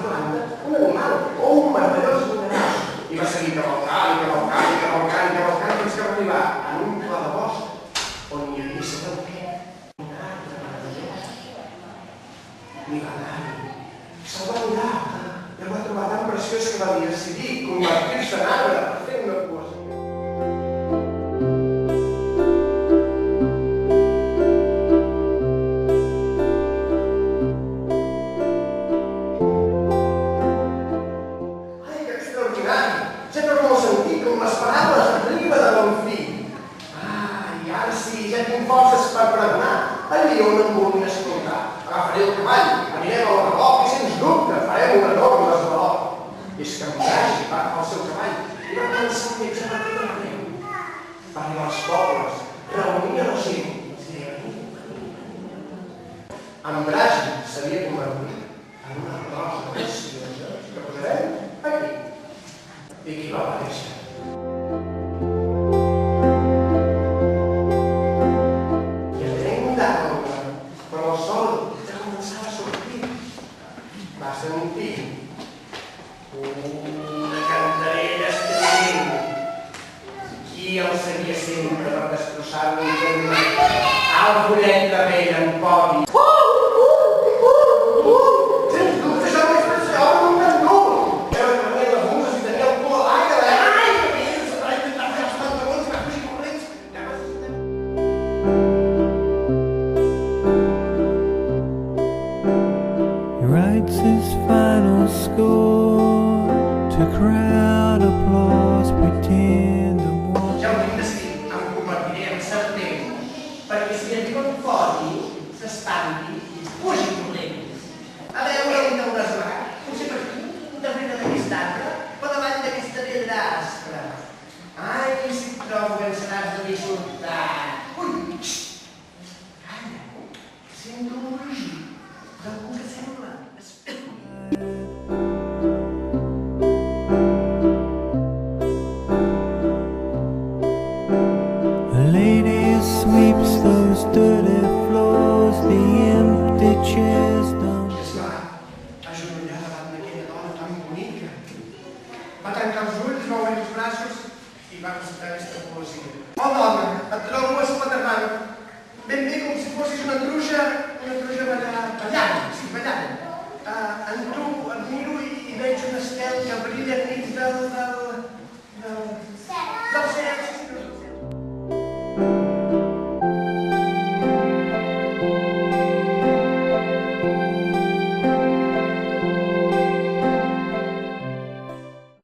planta, un animal o un meravellós mineral. I va seguir cavalcant, cavalcant, cavalcant, cavalcant, fins que va arribar en un pla de bosc on hi havia sabeu què? Un arbre meravellós. Ni va anar-hi. Se'l va mirar i el va trobar tan preciós que va decidir convertir-se en arbre per fer una poesia. Sempre vol sentir com les paraules arriba de bon fill. I ara sí, ja tinc forces per pregonar allí on em vulguin escoltar. Agafaré el cavall, anirem al revoc i sens dubte farem un enorme esvalot. I és que en Bragi va agafar el seu cavall i va començar a viatjar per tot arreu. Va arribar als pobles, reunia la gent i els deia en Bragi s'havia convertit en una rosa preciosa que posarem aquí. I qui va aparèixer? I anem d'aigua, però el sol ja començava a sortir. Va sentir una cantarella estrident. Qui el seguia sempre per destrossar-lo i dir-li al fullet de pell en podi. Writes his final score to crowd applause, pretend to walk. Ja ho tinc decidit, em convertiré en serpent, perquè si arriba un foti, s'espanti i fugi problemes. A veure on t'hauràs amagat, potser per aquí, darrere d'aquest arbre, per davant d'aquesta pedra aspra. Ai, si et trobo que en seràs de dissortat. Ui, xxt! Calla, sento un rugir d'algú que sembla. A lady sweeps those dirty floors, the empty chairs don't. Es va agenollar davant d'aquella dona tan bonica. Va tancar els ulls, va obrir els braços i va recitar aquesta poesia. Oh, dona, et trobo espaterrant, ben bé com si fossis una truja ballant, sí, ballant. En tu et miro i veig un estel que brilla nit del